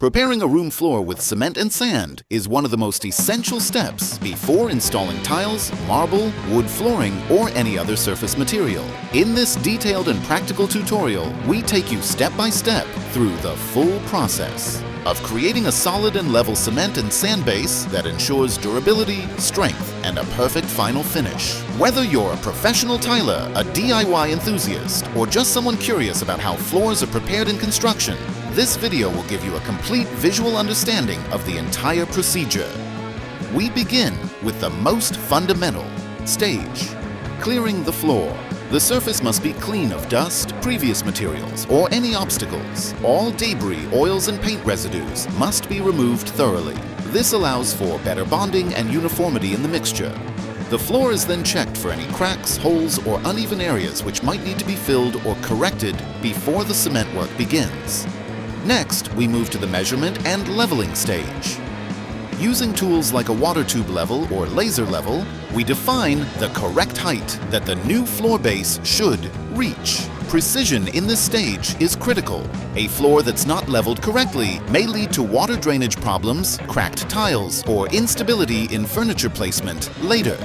Preparing a room floor with cement and sand is one of the most essential steps before installing tiles, marble, wood flooring, or any other surface material. In this detailed and practical tutorial, we take you step by step through the full process of creating a solid and level cement and sand base that ensures durability, strength, and a perfect final finish. Whether you're a professional tiler, a DIY enthusiast, or just someone curious about how floors are prepared in construction, this video will give you a complete visual understanding of the entire procedure. We begin with the most fundamental stage, clearing the floor. The surface must be clean of dust, previous materials, or any obstacles. All debris, oils, and paint residues must be removed thoroughly. This allows for better bonding and uniformity in the mixture. The floor is then checked for any cracks, holes, or uneven areas which might need to be filled or corrected before the cement work begins. Next, we move to the measurement and leveling stage. Using tools like a water tube level or laser level, we define the correct height that the new floor base should reach. Precision in this stage is critical. A floor that's not leveled correctly may lead to water drainage problems, cracked tiles, or instability in furniture placement later.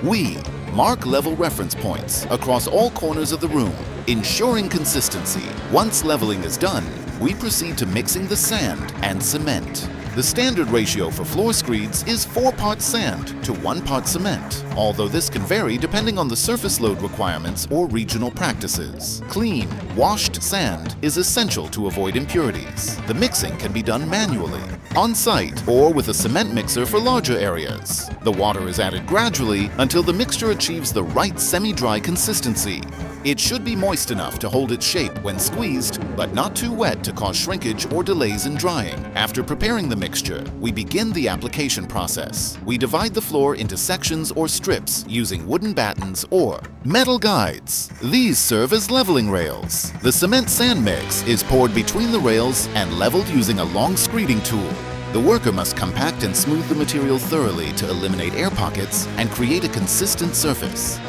We mark level reference points across all corners of the room, ensuring consistency. Once leveling is done, we proceed to mixing the sand and cement. The standard ratio for floor screeds is 4 parts sand to 1 part cement, although this can vary depending on the surface load requirements or regional practices. Clean, washed sand is essential to avoid impurities. The mixing can be done manually, on-site, or with a cement mixer for larger areas. The water is added gradually until the mixture achieves the right semi-dry consistency. It should be moist enough to hold its shape when squeezed, but not too wet to cause shrinkage or delays in drying. After preparing the mixture, we begin the application process. We divide the floor into sections or strips using wooden battens or metal guides. These serve as leveling rails. The cement sand mix is poured between the rails and leveled using a long screeding tool. The worker must compact and smooth the material thoroughly to eliminate air pockets and create a consistent surface.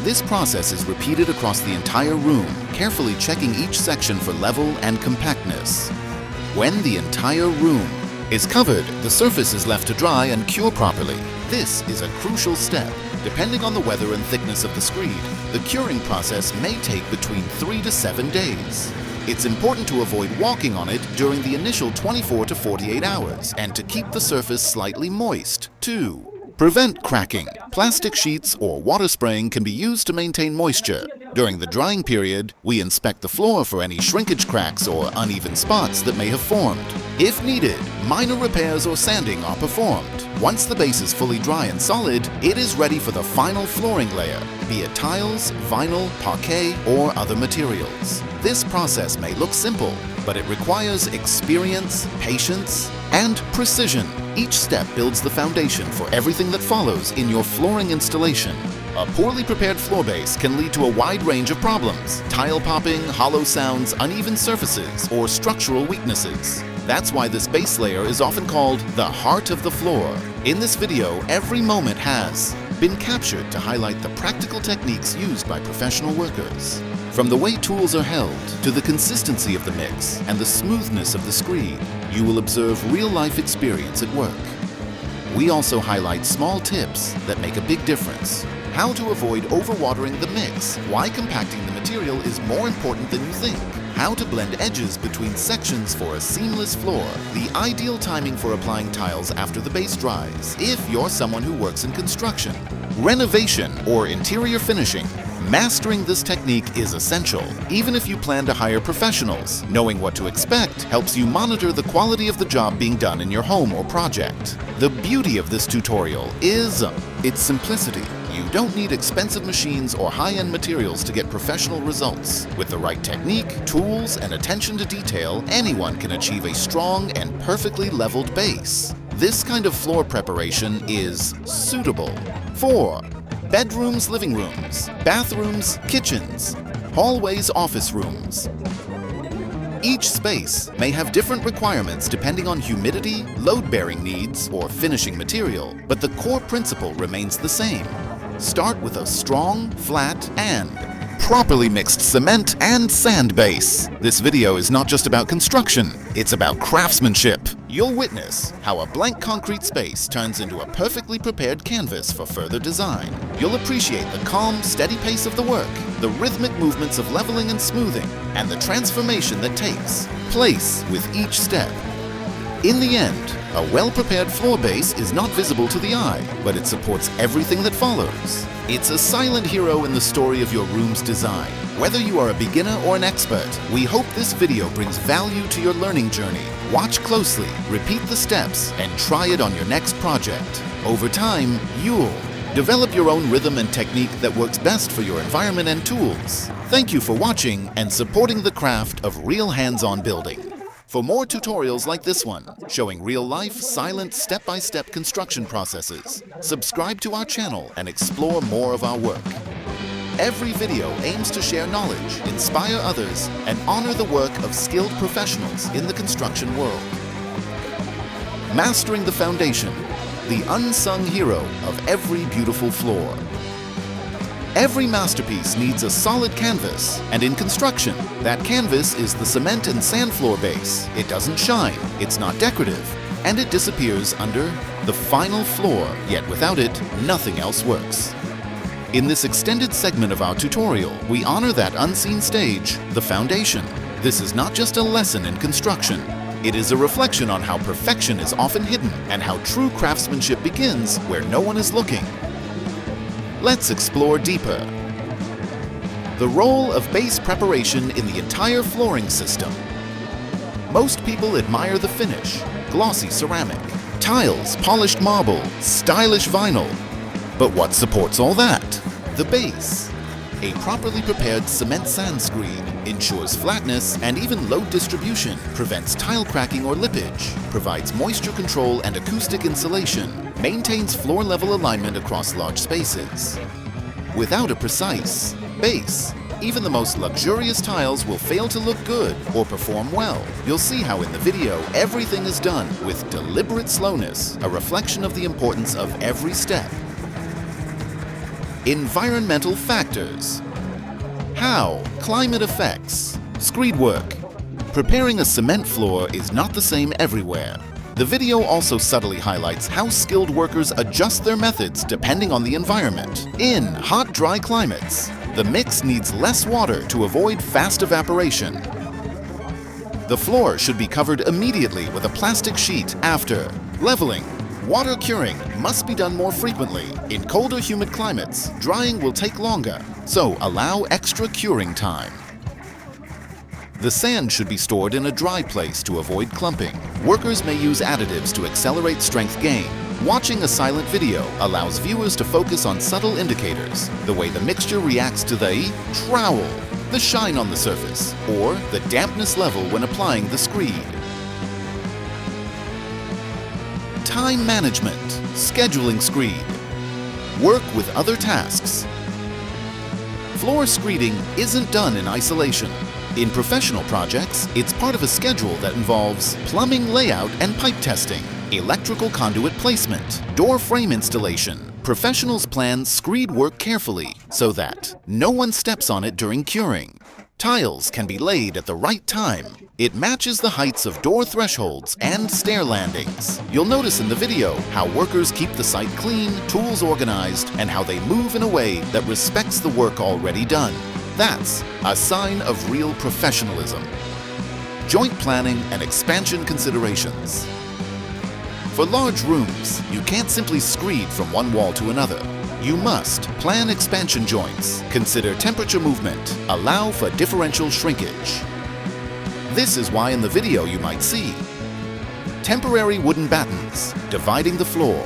This process is repeated across the entire room, carefully checking each section for level and compactness. When the entire room is covered, the surface is left to dry and cure properly. This is a crucial step. Depending on the weather and thickness of the screed, the curing process may take between 3 to 7 days. It's important to avoid walking on it during the initial 24 to 48 hours and to keep the surface slightly moist, too. Prevent cracking. Plastic sheets or water spraying can be used to maintain moisture. During the drying period, we inspect the floor for any shrinkage cracks or uneven spots that may have formed. If needed, minor repairs or sanding are performed. Once the base is fully dry and solid, it is ready for the final flooring layer, be it tiles, vinyl, parquet, or other materials. This process may look simple, but it requires experience, patience, and precision. Each step builds the foundation for everything that follows in your flooring installation. A poorly prepared floor base can lead to a wide range of problems: tile popping, hollow sounds, uneven surfaces, or structural weaknesses. That's why this base layer is often called the heart of the floor. In this video, every moment has been captured to highlight the practical techniques used by professional workers. From the way tools are held, to the consistency of the mix, and the smoothness of the screed, you will observe real-life experience at work. We also highlight small tips that make a big difference. How to avoid overwatering the mix, why compacting the material is more important than you think, how to blend edges between sections for a seamless floor, the ideal timing for applying tiles after the base dries if you're someone who works in construction, renovation or interior finishing. Mastering this technique is essential, even if you plan to hire professionals. Knowing what to expect helps you monitor the quality of the job being done in your home or project. The beauty of this tutorial is its simplicity. You don't need expensive machines or high-end materials to get professional results. With the right technique, tools, and attention to detail, anyone can achieve a strong and perfectly leveled base. This kind of floor preparation is suitable for bedrooms, living rooms, bathrooms, kitchens, hallways, office rooms. Each space may have different requirements depending on humidity, load-bearing needs, or finishing material, but the core principle remains the same. Start with a strong, flat, and properly mixed cement and sand base. This video is not just about construction, it's about craftsmanship. You'll witness how a blank concrete space turns into a perfectly prepared canvas for further design. You'll appreciate the calm, steady pace of the work, the rhythmic movements of leveling and smoothing, and the transformation that takes place with each step. In the end, a well-prepared floor base is not visible to the eye, but it supports everything that follows. It's a silent hero in the story of your room's design. Whether you are a beginner or an expert, we hope this video brings value to your learning journey. Watch closely, repeat the steps, and try it on your next project. Over time, you'll develop your own rhythm and technique that works best for your environment and tools. Thank you for watching and supporting the craft of real hands-on building. For more tutorials like this one, showing real-life, silent, step-by-step construction processes, subscribe to our channel and explore more of our work. Every video aims to share knowledge, inspire others, and honor the work of skilled professionals in the construction world. Mastering the foundation, the unsung hero of every beautiful floor. Every masterpiece needs a solid canvas, and in construction, that canvas is the cement and sand floor base. It doesn't shine, it's not decorative, and it disappears under the final floor, yet without it, nothing else works. In this extended segment of our tutorial, we honor that unseen stage, the foundation. This is not just a lesson in construction. It is a reflection on how perfection is often hidden and how true craftsmanship begins where no one is looking. Let's explore deeper. The role of base preparation in the entire flooring system. Most people admire the finish, glossy ceramic, tiles, polished marble, stylish vinyl. But what supports all that? The base. A properly prepared cement sand screed ensures flatness and even load distribution, prevents tile cracking or lippage, provides moisture control and acoustic insulation, maintains floor level alignment across large spaces. Without a precise base, even the most luxurious tiles will fail to look good or perform well. You'll see how in the video everything is done with deliberate slowness, a reflection of the importance of every step. Environmental factors. How climate affects screed work. Preparing a cement floor is not the same everywhere. The video also subtly highlights how skilled workers adjust their methods depending on the environment. In hot, dry climates, the mix needs less water to avoid fast evaporation. The floor should be covered immediately with a plastic sheet after leveling. Water curing must be done more frequently. In colder, humid climates, drying will take longer, so allow extra curing time. The sand should be stored in a dry place to avoid clumping. Workers may use additives to accelerate strength gain. Watching a silent video allows viewers to focus on subtle indicators, the way the mixture reacts to the trowel, the shine on the surface, or the dampness level when applying the screed. Time management, scheduling screed. Work with other tasks. Floor screeding isn't done in isolation. In professional projects, it's part of a schedule that involves plumbing layout and pipe testing, electrical conduit placement, door frame installation. Professionals plan screed work carefully so that no one steps on it during curing. Tiles can be laid at the right time. It matches the heights of door thresholds and stair landings. You'll notice in the video how workers keep the site clean, tools organized, and how they move in a way that respects the work already done. That's a sign of real professionalism. Joint planning and expansion considerations. For large rooms, you can't simply screed from one wall to another. You must plan expansion joints, consider temperature movement, allow for differential shrinkage. This is why in the video you might see temporary wooden battens dividing the floor,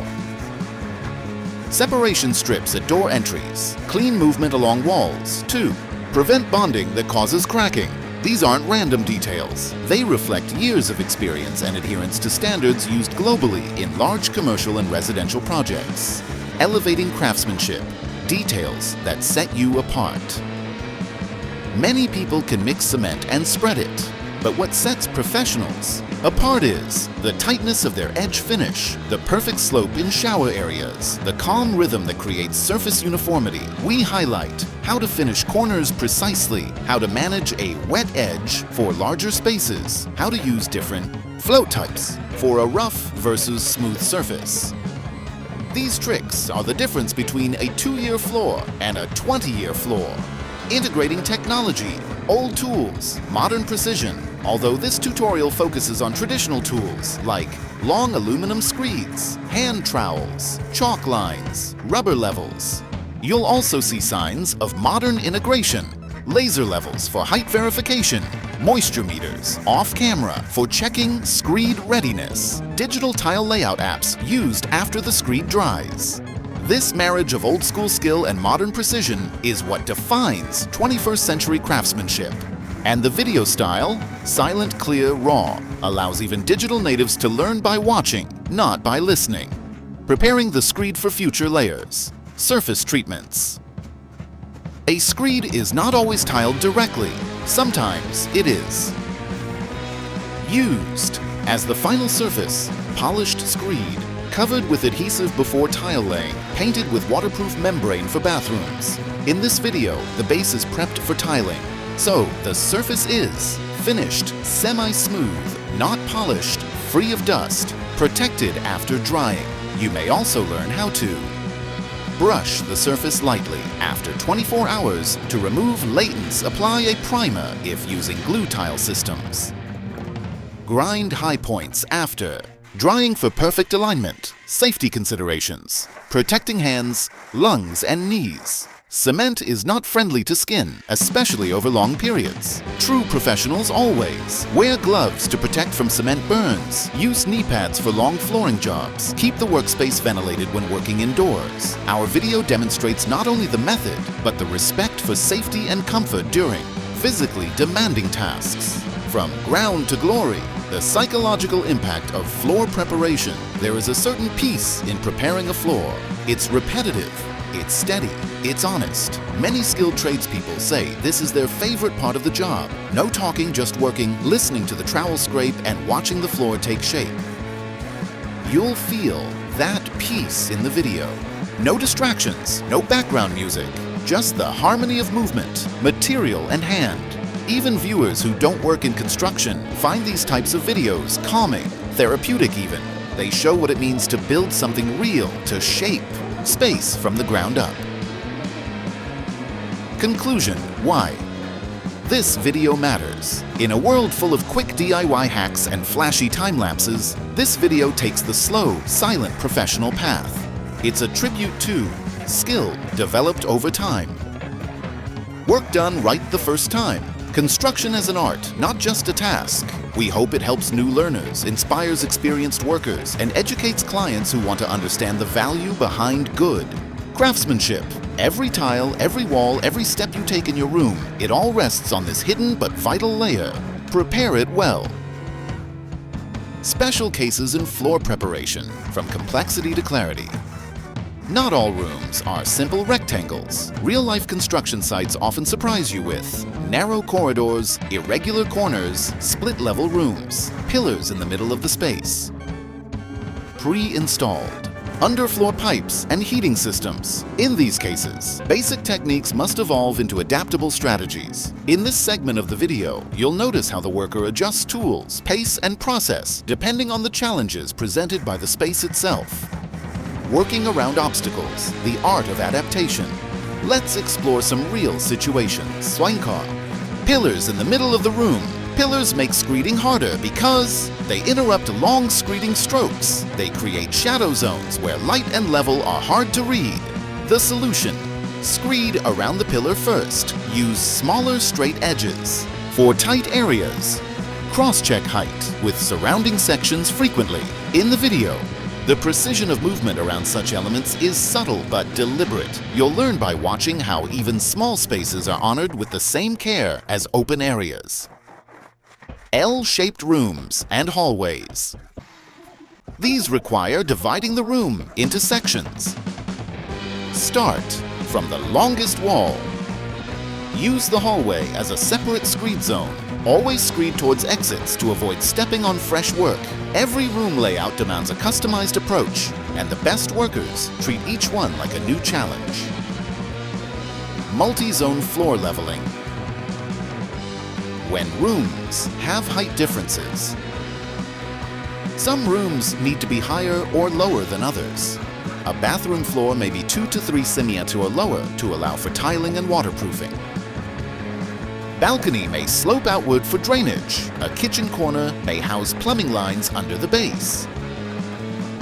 separation strips at door entries, clean movement along walls. 2. Prevent bonding that causes cracking. These aren't random details. They reflect years of experience and adherence to standards used globally in large commercial and residential projects. Elevating craftsmanship, details that set you apart. Many people can mix cement and spread it, but what sets professionals A part is the tightness of their edge finish, the perfect slope in shower areas, the calm rhythm that creates surface uniformity. We highlight how to finish corners precisely, how to manage a wet edge for larger spaces, how to use different float types for a rough versus smooth surface. These tricks are the difference between a 2-year floor and a 20-year floor. Integrating technology, old tools, modern precision. Although this tutorial focuses on traditional tools like long aluminum screeds, hand trowels, chalk lines, rubber levels. You'll also see signs of modern integration, laser levels for height verification, moisture meters off camera for checking screed readiness, digital tile layout apps used after the screed dries. This marriage of old school skill and modern precision is what defines 21st century craftsmanship. And the video style, silent, clear, raw, allows even digital natives to learn by watching, not by listening. Preparing the screed for future layers. Surface treatments. A screed is not always tiled directly. Sometimes it is. Used as the final surface, polished screed, covered with adhesive before tile laying, painted with waterproof membrane for bathrooms. In this video, the base is prepped for tiling. So, the surface is finished, semi-smooth, not polished, free of dust, protected after drying. You may also learn how to brush the surface lightly after 24 hours to remove latents. Apply a primer if using glue tile systems. Grind high points after drying for perfect alignment. Safety considerations. Protecting hands, lungs, and knees. Cement is not friendly to skin, especially over long periods. True professionals always wear gloves to protect from cement burns. Use knee pads for long flooring jobs. Keep the workspace ventilated when working indoors. Our video demonstrates not only the method, but the respect for safety and comfort during physically demanding tasks. From ground to glory, the psychological impact of floor preparation. There is a certain peace in preparing a floor. It's repetitive. It's steady, it's honest. Many skilled tradespeople say this is their favorite part of the job. No talking, just working, listening to the trowel scrape and watching the floor take shape. You'll feel that peace in the video. No distractions, no background music, just the harmony of movement, material and hand. Even viewers who don't work in construction find these types of videos calming, therapeutic even. They show what it means to build something real, to shape space from the ground up. Conclusion: why? This video matters. In a world full of quick DIY hacks and flashy time lapses, this video takes the slow, silent professional path. It's a tribute to skill developed over time. Work done right the first time. Construction as an art, not just a task. We hope it helps new learners, inspires experienced workers, and educates clients who want to understand the value behind good craftsmanship. Every tile, every wall, every step you take in your room, it all rests on this hidden but vital layer. Prepare it well. Special cases in floor preparation, from complexity to clarity. Not all rooms are simple rectangles. Real-life construction sites often surprise you with narrow corridors, irregular corners, split-level rooms, pillars in the middle of the space. Pre-installed underfloor pipes and heating systems. In these cases, basic techniques must evolve into adaptable strategies. In this segment of the video, you'll notice how the worker adjusts tools, pace, and process depending on the challenges presented by the space itself. Working around obstacles, the art of adaptation. Let's explore some real situations. Swankar. Pillars in the middle of the room. Pillars make screeding harder because they interrupt long screeding strokes. They create shadow zones where light and level are hard to read. The solution: screed around the pillar first. Use smaller straight edges. For tight areas, cross-check height with surrounding sections frequently. In the video, the precision of movement around such elements is subtle but deliberate. You'll learn by watching how even small spaces are honored with the same care as open areas. L-shaped rooms and hallways. These require dividing the room into sections. Start from the longest wall. Use the hallway as a separate screed zone. Always screed towards exits to avoid stepping on fresh work. Every room layout demands a customized approach, and the best workers treat each one like a new challenge. Multi-zone floor leveling. When rooms have height differences. Some rooms need to be higher or lower than others. A bathroom floor may be 2 to 3 cm or lower to allow for tiling and waterproofing. Balcony may slope outward for drainage. A kitchen corner may house plumbing lines under the base.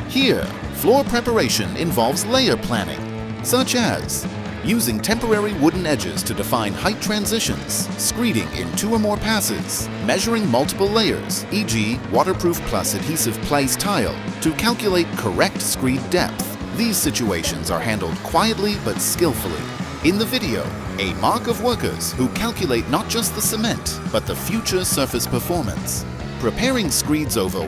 Here, floor preparation involves layer planning, such as using temporary wooden edges to define height transitions, screeding in 2 or more passes, measuring multiple layers, e.g. waterproof plus adhesive place tile, to calculate correct screed depth. These situations are handled quietly but skillfully. In the video, a mock of workers who calculate not just the cement, but the future surface performance. Preparing screeds over